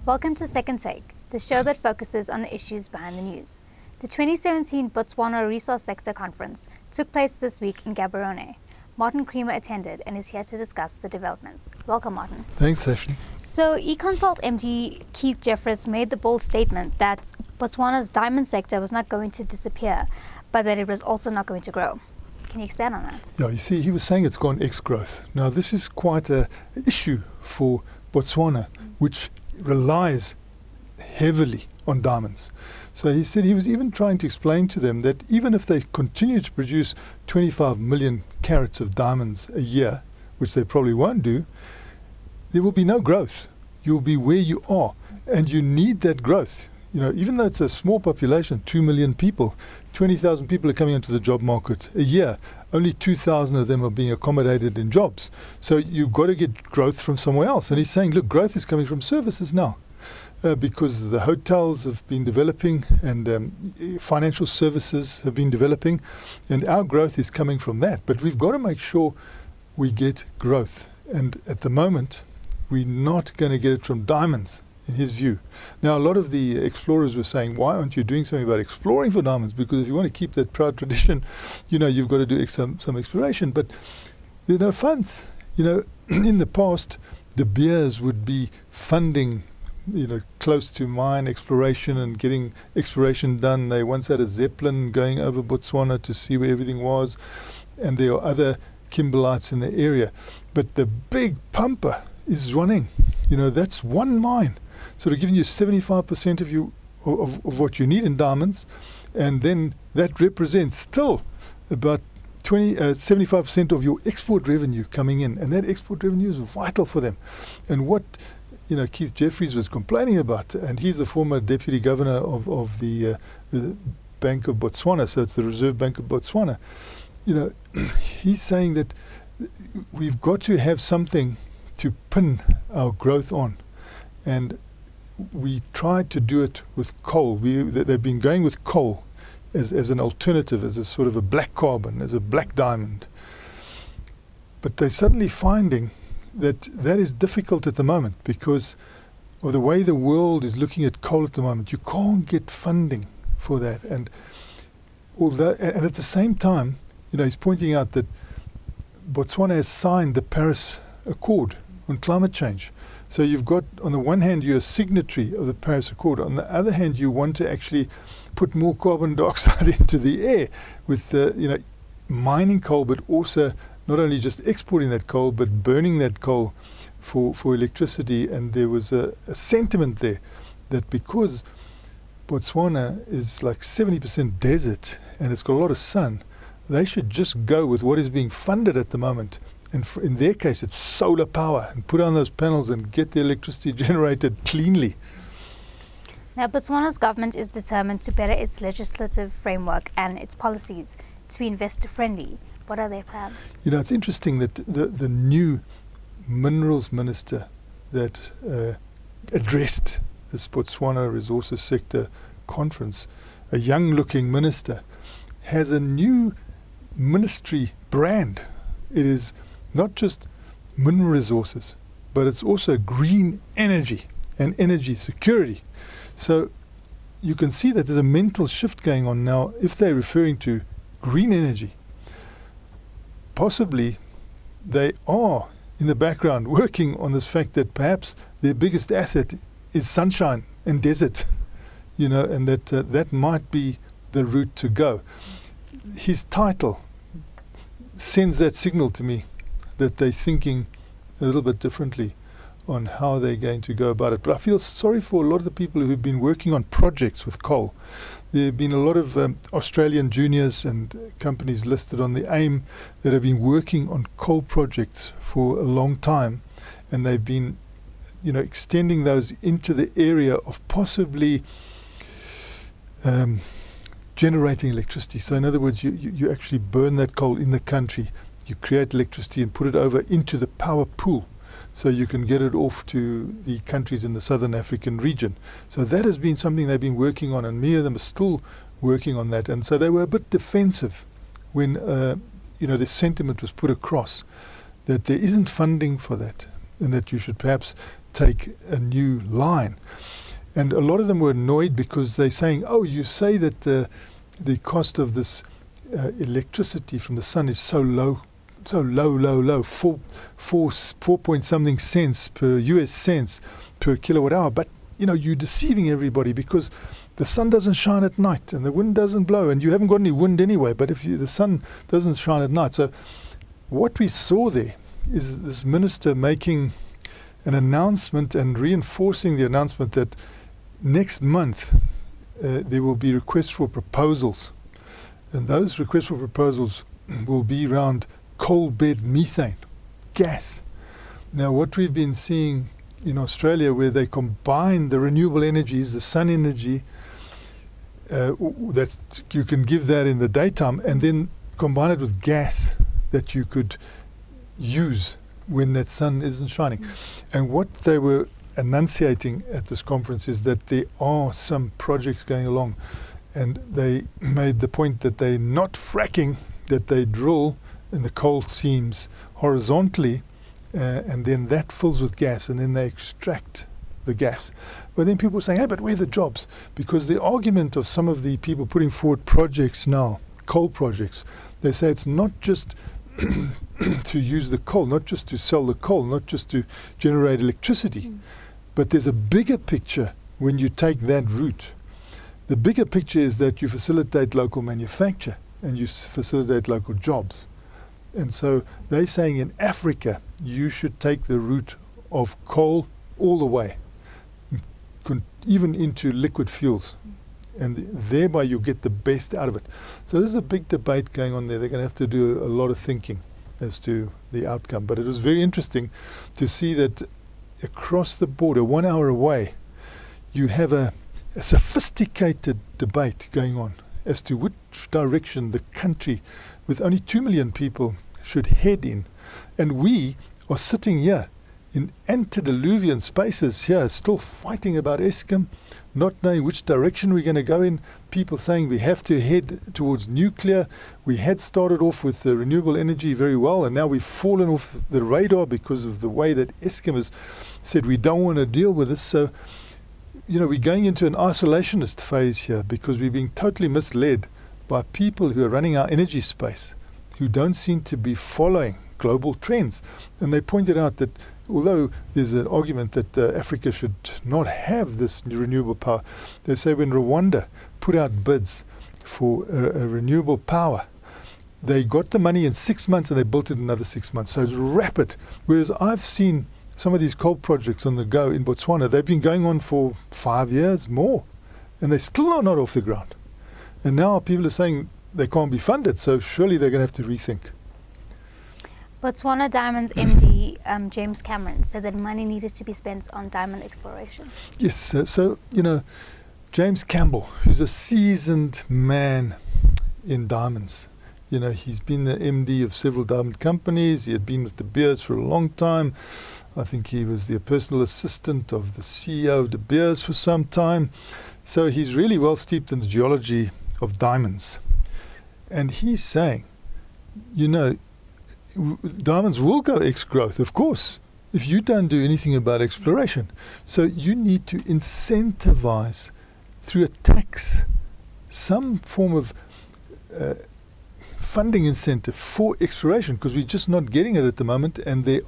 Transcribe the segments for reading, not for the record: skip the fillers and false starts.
Welcome to Second Take, the show that focuses on the issues behind the news. The 2017 Botswana Resource Sector Conference took place this week in Gabarone. Martin Creamer attended and is here to discuss the developments. Welcome, Martin. Thanks, Sashnee. So, eConsult MD Keith Jeffries made the bold statement that Botswana's diamond sector was not going to disappear, but that it was also not going to grow. Can you expand on that? Yeah, you see, he was saying it's gone ex-growth. Now, this is quite an issue for Botswana, which relies heavily on diamonds. So he said he was even trying to explain to them that even if they continue to produce 25 million carats of diamonds a year, which they probably won't do, there will be no growth. You'll be where you are, and you need that growth. You know, even though it's a small population, 2 million people, 20,000 people are coming into the job market a year. Only 2,000 of them are being accommodated in jobs. So you've got to get growth from somewhere else. And he's saying, look, growth is coming from services now. Because the hotels have been developing and financial services have been developing, and our growth is coming from that. But we've got to make sure we get growth. And at the moment, we're not going to get it from diamonds, in his view. Now, a lot of the explorers were saying, why aren't you doing something about exploring for diamonds? Because if you want to keep that proud tradition, you know, you've got to do some exploration. But there are no funds. You know, in the past, De Beers would be funding, you know, close to mine exploration and getting exploration done. They once had a Zeppelin going over Botswana to see where everything was, and there are other kimberlites in the area. But the big pumper is running. You know, that's one mine, sort of giving you 75% of you of what you need in diamonds, and then that represents still about 75% of your export revenue coming in, and that export revenue is vital for them. And what Keith Jeffries was complaining about, and he's the former deputy governor of the Bank of Botswana, so it's the Reserve Bank of Botswana. You know, he's saying that we've got to have something to pin our growth on, and we tried to do it with coal. They've been going with coal as an alternative, as a sort of a black carbon, as a black diamond. But they're suddenly finding that is difficult at the moment because of the way the world is looking at coal at the moment. You can't get funding for that, and at the same time, you know, he's pointing out that Botswana has signed the Paris Accord on climate change. So you've got, on the one hand, you're a signatory of the Paris Accord. On the other hand, you want to actually put more carbon dioxide into the air with, mining coal, but also not only just exporting that coal, but burning that coal for electricity. And there was a sentiment there that because Botswana is like 70% desert and it's got a lot of sun, they should just go with what is being funded at the moment. And in their case, it's solar power, and put on those panels and get the electricity generated cleanly. Now, Botswana's government is determined to better its legislative framework and its policies to be investor-friendly. What are their plans? You know, it's interesting that the new minerals minister that addressed this Botswana Resource Sector Conference, a young-looking minister, has a new ministry brand. It is not just mineral resources, but it's also green energy and energy security. So you can see that there's a mental shift going on now. If they're referring to green energy, possibly they are in the background working on this fact that perhaps their biggest asset is sunshine and desert, you know, and that might be the route to go. His title sends that signal to me that they're thinking a little bit differently on how they're going to go about it. But I feel sorry for a lot of the people who've been working on projects with coal. There have been a lot of Australian juniors and companies listed on the AIM that have been working on coal projects for a long time, and they've been, you know, extending those into the area of possibly generating electricity. So in other words, you actually burn that coal in the country, you create electricity and put it over into the power pool so you can get it off to the countries in the Southern African region. So that has been something they've been working on, and many of them are still working on that. And so they were a bit defensive when the sentiment was put across that there isn't funding for that, and that you should perhaps take a new line. And a lot of them were annoyed because they're saying, oh, you say that the cost of this electricity from the sun is so low, 4 point something cents per US cents per kilowatt hour. But, you're deceiving everybody because the sun doesn't shine at night and the wind doesn't blow and you haven't got any wind anyway. But if the sun doesn't shine at night. So what we saw there is this minister making an announcement and reinforcing the announcement that next month there will be requests for proposals. And those requests for proposals will be around coal bed methane, gas. Now what we've been seeing in Australia, where they combine the renewable energies, the sun energy, that you can give that in the daytime, and then combine it with gas that you could use when that sun isn't shining. And what they were enunciating at this conference is that there are some projects going along, and they made the point that they're not fracking, that they drill in the coal seams horizontally, and then that fills with gas, and then they extract the gas. But then people are saying, hey, but where are the jobs? Because the argument of some of the people putting forward projects now, coal projects, they say it's not just to use the coal, not just to sell the coal, not just to generate electricity, but there's a bigger picture when you take that route. The bigger picture is that you facilitate local manufacture and you facilitate local jobs. And so they're saying in Africa, you should take the route of coal all the way, even into liquid fuels. And thereby you get the best out of it. So there's a big debate going on there. They're going to have to do a lot of thinking as to the outcome. But it was very interesting to see that across the border, 1 hour away, you have a sophisticated debate going on as to which direction the country with only 2 million people should head in. And we are sitting here in antediluvian spaces here, still fighting about Eskom, not knowing which direction we're going to go in. People saying we have to head towards nuclear. We had started off with the renewable energy very well, and now we've fallen off the radar because of the way that Eskom has said we don't want to deal with this. So, we're going into an isolationist phase here because we're being totally misled by people who are running our energy space, who don't seem to be following global trends. And they pointed out that although there's an argument that Africa should not have this renewable power, they say when Rwanda put out bids for a renewable power, they got the money in 6 months and they built it in another 6 months. So it's rapid. Whereas I've seen some of these coal projects on the go in Botswana, they've been going on for 5 years more, and they still are not off the ground. And now people are saying they can't be funded, so surely they're going to have to rethink. Botswana Diamonds MD James Cameron said that money needed to be spent on diamond exploration. Yes, so James Campbell, who's a seasoned man in diamonds. He's been the MD of several diamond companies. He had been with De Beers for a long time. I think he was the personal assistant of the CEO of De Beers for some time. So he's really well steeped in the geology of diamonds. And he's saying, diamonds will go ex-growth, of course, if you don't do anything about exploration. So you need to incentivize through a tax, some form of funding incentive for exploration, because we're just not getting it at the moment, and there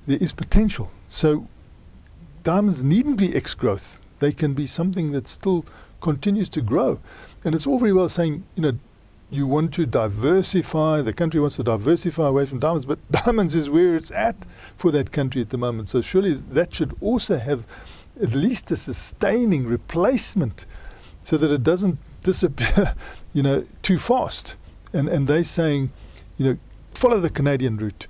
is potential. So diamonds needn't be ex-growth. They can be something that still continues to grow. And it's all very well saying, you want to diversify, the country wants to diversify away from diamonds, but diamonds is where it's at for that country at the moment. So surely that should also have at least a sustaining replacement so that it doesn't disappear, too fast. And they're saying, follow the Canadian route.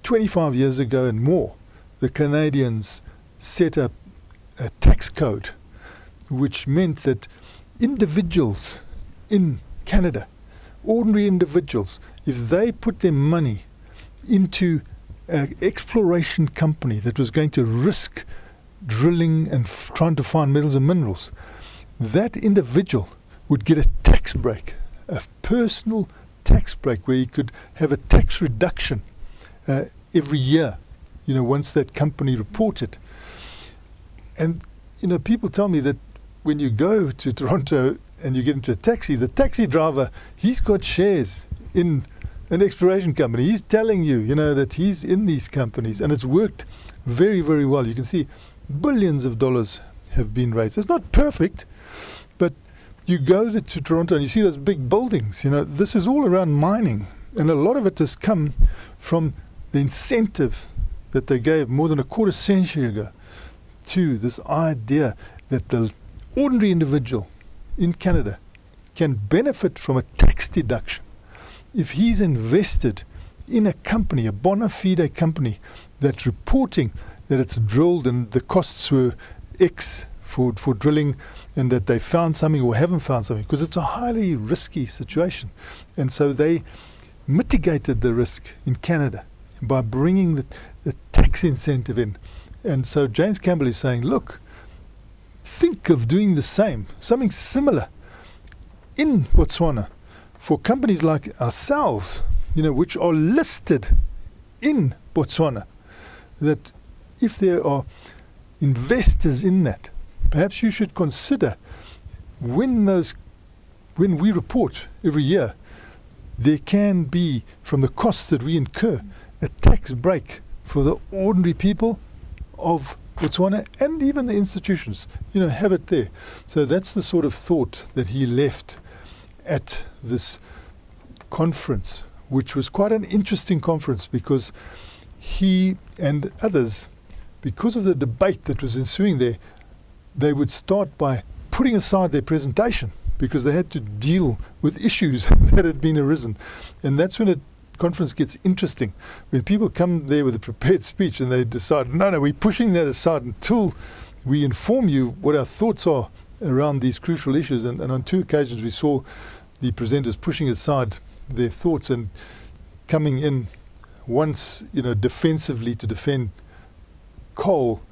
25 years ago and more, the Canadians set up a tax code which meant that individuals in Canada, ordinary individuals, if they put their money into an exploration company that was going to risk drilling and trying to find metals and minerals, that individual would get a tax break, a personal tax break where he could have a tax reduction every year, once that company reported. And, people tell me that when you go to Toronto and you get into a taxi, the taxi driver, he's got shares in an exploration company. He's telling you, that he's in these companies, and it's worked very, very well. You can see billions of dollars have been raised. It's not perfect, but you go to Toronto and you see those big buildings. This is all around mining, and a lot of it has come from the incentive that they gave more than a quarter century ago to this idea that the ordinary individual in Canada can benefit from a tax deduction if he's invested in a company, a bona fide company, that's reporting that it's drilled and the costs were X for drilling, and that they found something or haven't found something, because it's a highly risky situation. And so they mitigated the risk in Canada by bringing the tax incentive in. And so James Campbell is saying, look, think of doing the same, something similar in Botswana for companies like ourselves, which are listed in Botswana, that if there are investors in that, perhaps you should consider when we report every year, there can be, from the costs that we incur, a tax break for the ordinary people of Botswana and even the institutions, have it there. So that's the sort of thought that he left at this conference, which was quite an interesting conference, because he and others, because of the debate that was ensuing there, they would start by putting aside their presentation because they had to deal with issues that had been arisen. And that's when a conference gets interesting, when people come there with a prepared speech and they decide, no, we're pushing that aside until we inform you what our thoughts are around these crucial issues. And on 2 occasions we saw the presenters pushing aside their thoughts and coming in once, defensively to defend coal,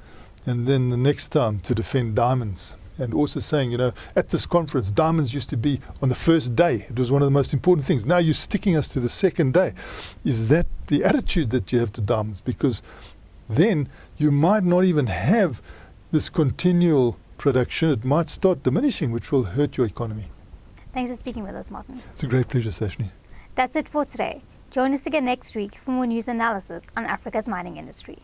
and then the next time to defend diamonds. And also saying, at this conference, diamonds used to be on the first day. It was one of the most important things. Now you're sticking us to the second day. Is that the attitude that you have to diamonds? Because then you might not even have this continual production. It might start diminishing, which will hurt your economy. Thanks for speaking with us, Martin. It's a great pleasure, Sashnee. That's it for today. Join us again next week for more news analysis on Africa's mining industry.